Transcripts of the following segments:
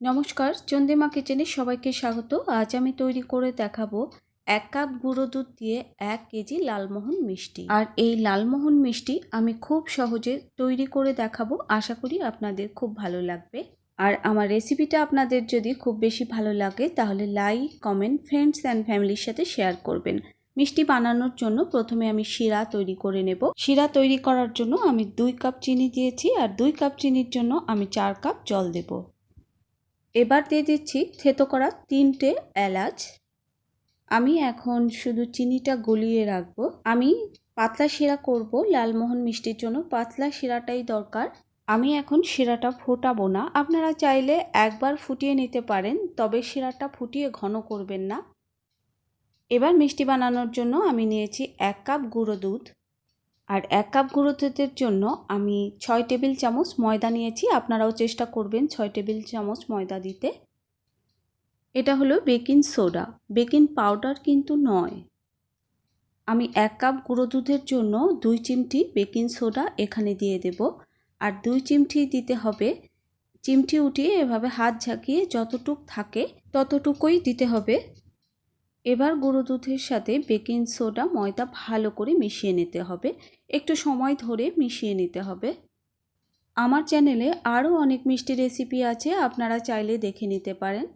নমস্কার, চন্দ্রিমা কিচেনে সবাইকে স্বাগত। আজ আমি তৈরি করে দেখাবো 1 কাপ গুঁড়ো দুধ দিয়ে 1 কেজি লালমোহন মিষ্টি। আর এই লালমোহন মিষ্টি আমি খুব সহজে তৈরি করে দেখাবো। আশা করি আপনাদের খুব ভালো লাগবে। আর আমার রেসিপিটা আপনাদের যদি খুব বেশি ভালো লাগে তাহলে লাইক, কমেন্ট, ফ্রেন্ডস অ্যান্ড ফ্যামিলির সাথে শেয়ার করবেন। মিষ্টি বানানোর জন্য প্রথমে আমি শিরা তৈরি করে নেব। শিরা তৈরি করার জন্য আমি 2 কাপ চিনি দিয়েছি আর 2 কাপ চিনির জন্য আমি 4 কাপ জল দেব। এবার দিয়ে দিচ্ছি থেতো করা 3টে এলাচ। আমি এখন শুধু চিনিটা গলিয়ে রাখবো। আমি পাতলা শিরা করব লালমোহন মিষ্টির জন্য, পাতলা শিরাটাই দরকার। আমি এখন শিরাটা ফোটাবো না, আপনারা চাইলে একবার ফুটিয়ে নিতে পারেন, তবে শিরাটা ফুটিয়ে ঘন করবেন না। এবার মিষ্টি বানানোর জন্য আমি নিয়েছি 1 কাপ গুঁড়ো দুধ। আর 1 কাপ গুঁড়ো দুধের জন্য আমি 6 টেবিল চামচ ময়দা নিয়েছি। আপনারাও চেষ্টা করবেন 6 টেবিল চামচ ময়দা দিতে। এটা হলো বেকিং সোডা, বেকিং পাউডার কিন্তু নয়। আমি 1 কাপ গুঁড়ো দুধের জন্য 2 চিমটি বেকিং সোডা এখানে দিয়ে দেব। আর 2 চিমটি দিতে হবে। চিমটি উঠিয়ে এভাবে হাত ঝাঁকিয়ে যতটুক থাকে ততটুকুই দিতে হবে। এবার গুঁড়ো দুধের সাথে বেকিং সোডা ময়দা ভালো করে মিশিয়ে নিতে হবে। একটু সময় ধরে মিশিয়ে নিতে হবে। আমার চ্যানেলে আরও অনেক মিষ্টি রেসিপি আছে, আপনারা চাইলে দেখে নিতে পারেন।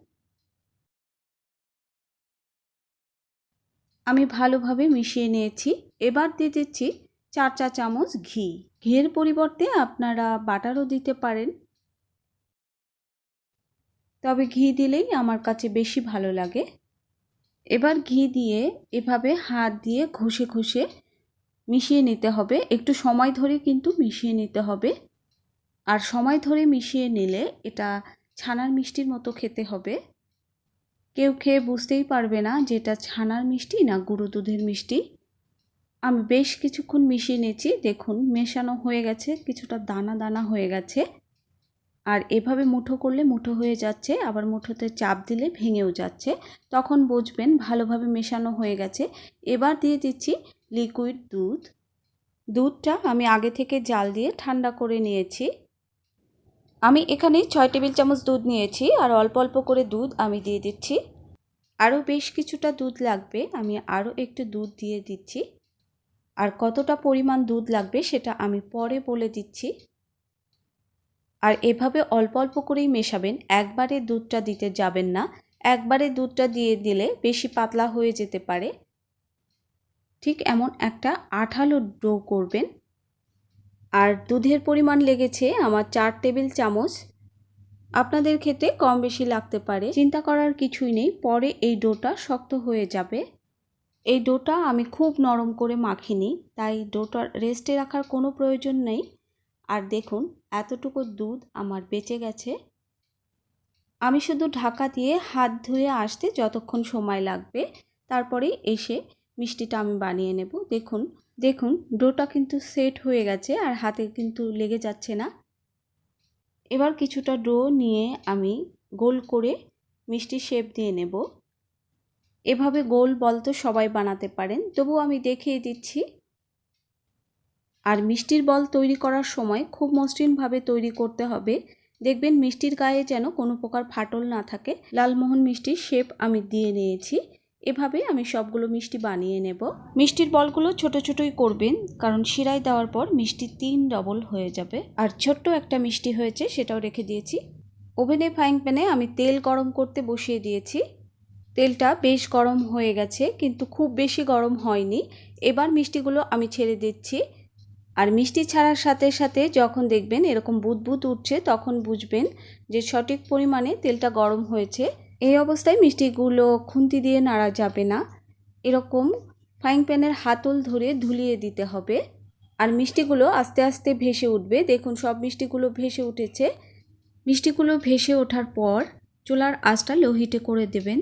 আমি ভালোভাবে মিশিয়ে নিয়েছি। এবার দিয়ে দিচ্ছি 4 চা চামচ ঘি। ঘিয়ের পরিবর্তে আপনারা বাটারও দিতে পারেন, তবে ঘি দিলেই আমার কাছে বেশি ভালো লাগে। এবার ঘি দিয়ে এভাবে হাত দিয়ে ঘষে ঘষে মিশিয়ে নিতে হবে। একটু সময় ধরে কিন্তু মিশিয়ে নিতে হবে। আর সময় ধরে মিশিয়ে নিলে এটা ছানার মিষ্টির মতো খেতে হবে। কেউ খেয়ে বুঝতেই পারবে না যে এটা ছানার মিষ্টি না গুঁড়ো দুধের মিষ্টি। আমি বেশ কিছুক্ষণ মিশিয়ে নিয়েছি। দেখুন মেশানো হয়ে গেছে, কিছুটা দানা দানা হয়ে গেছে। আর এভাবে মুঠো করলে মুঠো হয়ে যাচ্ছে, আবার মুঠোতে চাপ দিলে ভেঙেও যাচ্ছে। তখন বুঝবেন ভালোভাবে মেশানো হয়ে গেছে। এবার দিয়ে দিচ্ছি লিকুইড দুধ। দুধটা আমি আগে থেকে জাল দিয়ে ঠান্ডা করে নিয়েছি। আমি এখানে 6 টেবিল চামচ দুধ নিয়েছি আর অল্প অল্প করে দুধ আমি দিয়ে দিচ্ছি। আরও বেশ কিছুটা দুধ লাগবে, আমি আরও একটু দুধ দিয়ে দিচ্ছি। আর কতটা পরিমাণ দুধ লাগবে সেটা আমি পরে বলে দিচ্ছি। আর এভাবে অল্প অল্প করেই মেশাবেন, একবারে দুধটা দিতে যাবেন না। একবারে দুধটা দিয়ে দিলে বেশি পাতলা হয়ে যেতে পারে। ঠিক এমন একটা আঠালো ডো করবেন। আর দুধের পরিমাণ লেগেছে আমার 4 টেবিল চামচ। আপনাদের ক্ষেত্রে কম বেশি লাগতে পারে, চিন্তা করার কিছুই নেই, পরে এই ডোটা শক্ত হয়ে যাবে। এই ডোটা আমি খুব নরম করে মাখিনি, তাই ডোটা রেস্টে রাখার কোনো প্রয়োজন নেই। আর দেখুন এতটুকু দুধ আমার বেঁচে গেছে। আমি শুধু ঢাকা দিয়ে হাত ধুয়ে আসতে যতক্ষণ সময় লাগবে, তারপরে এসে মিষ্টিটা আমি বানিয়ে নেব। দেখুন দেখুন ডোটা কিন্তু সেট হয়ে গেছে আর হাতে কিন্তু লেগে যাচ্ছে না। এবার কিছুটা ডো নিয়ে আমি গোল করে মিষ্টি শেপ দিয়ে নেব। এভাবে গোল বল তো সবাই বানাতে পারেন, তবু আমি দেখিয়ে দিচ্ছি। আর মিষ্টির বল তৈরি করার সময় খুব মসৃণভাবে তৈরি করতে হবে। দেখবেন মিষ্টির গায়ে যেন কোনো প্রকার ফাটল না থাকে। লালমোহন মিষ্টির শেপ আমি দিয়ে নিয়েছি। এভাবে আমি সবগুলো মিষ্টি বানিয়ে নেব। মিষ্টির বলগুলো ছোট ছোটই করবেন, কারণ শিরায় দেওয়ার পর মিষ্টি 3 ডবল হয়ে যাবে। আর ছোট্ট একটা মিষ্টি হয়েছে, সেটাও রেখে দিয়েছি। ওভেনে ফ্রাইং প্যানে আমি তেল গরম করতে বসিয়ে দিয়েছি। তেলটা বেশ গরম হয়ে গেছে, কিন্তু খুব বেশি গরম হয়নি। এবার মিষ্টিগুলো আমি ছেড়ে দিচ্ছি। আর মিষ্টি ছাড়ার সাথে সাথে যখন দেখবেন এরকম বুদবুদ উঠছে, তখন বুঝবেন যে সঠিক পরিমাণে তেলটা গরম হয়েছে। এই অবস্থায় মিষ্টিগুলো খুন্তি দিয়ে নাড়া যাবে না, এরকম ফ্রাইং প্যানের হাতল ধরে ধুলিয়ে দিতে হবে। আর মিষ্টিগুলো আস্তে আস্তে ভেসে উঠবে। দেখুন সব মিষ্টিগুলো ভেসে উঠেছে। মিষ্টিগুলো ভেসে ওঠার পর চুলার আঁচটা লো হিটে করে দেবেন,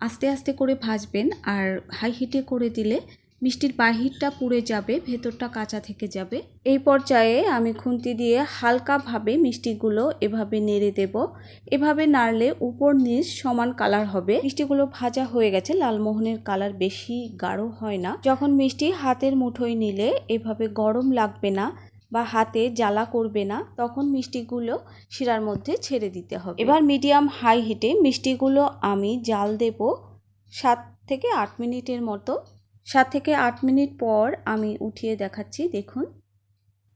আস্তে আস্তে করে ভাজবেন। আর হাই হিটে করে দিলে মিষ্টির বাহিরটা পুড়ে যাবে, ভেতরটা কাঁচা থেকে যাবে। এই পর্যায়ে আমি খুন্তি দিয়ে হালকাভাবে মিষ্টিগুলো এভাবে নেড়ে দেব। এভাবে নাড়লে উপর নিচ সমান কালার হবে। মিষ্টিগুলো ভাজা হয়ে গেছে, লালমোহনের কালার বেশি গাঢ় হয় না। যখন মিষ্টি হাতের মুঠোয় নিলে এভাবে গরম লাগবে না, বা হাতে জ্বালা করবে না, তখন মিষ্টিগুলো শিরার মধ্যে ছেড়ে দিতে হবে। এবার মিডিয়াম হাই হিটে মিষ্টিগুলো আমি জাল দেব 7 থেকে 8 মিনিটের মতো। 7 থেকে 8 মিনিট পর আমি উঠিয়ে দেখাচ্ছি। দেখুন,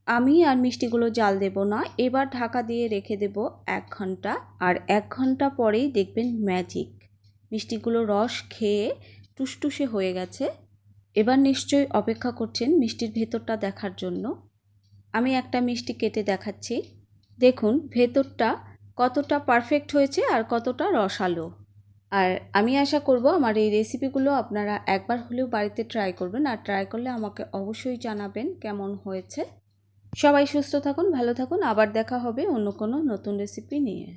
আমি আর মিষ্টিগুলো জাল দেব না, এবার ঢাকা দিয়ে রেখে দেব 1 ঘন্টা। আর 1 ঘন্টা পরেই দেখবেন ম্যাজিক, মিষ্টিগুলো রস খেয়ে টুসটুসে হয়ে গেছে। এবার নিশ্চয়ই অপেক্ষা করছেন মিষ্টির ভেতরটা দেখার জন্য। আমি একটা মিষ্টি কেটে দেখাচ্ছি। দেখুন ভেতরটা কতটা পারফেক্ট হয়েছে আর কতটা রসালো। আর আমি আশা করব আমার এই রেসিপিগুলো আপনারা একবার হলেও বাড়িতে ট্রাই করবেন, আর ট্রাই করলে আমাকে অবশ্যই জানাবেন কেমন হয়েছে। সবাই সুস্থ থাকুন, ভালো থাকুন, আবার দেখা হবে অন্য কোনো নতুন রেসিপি নিয়ে।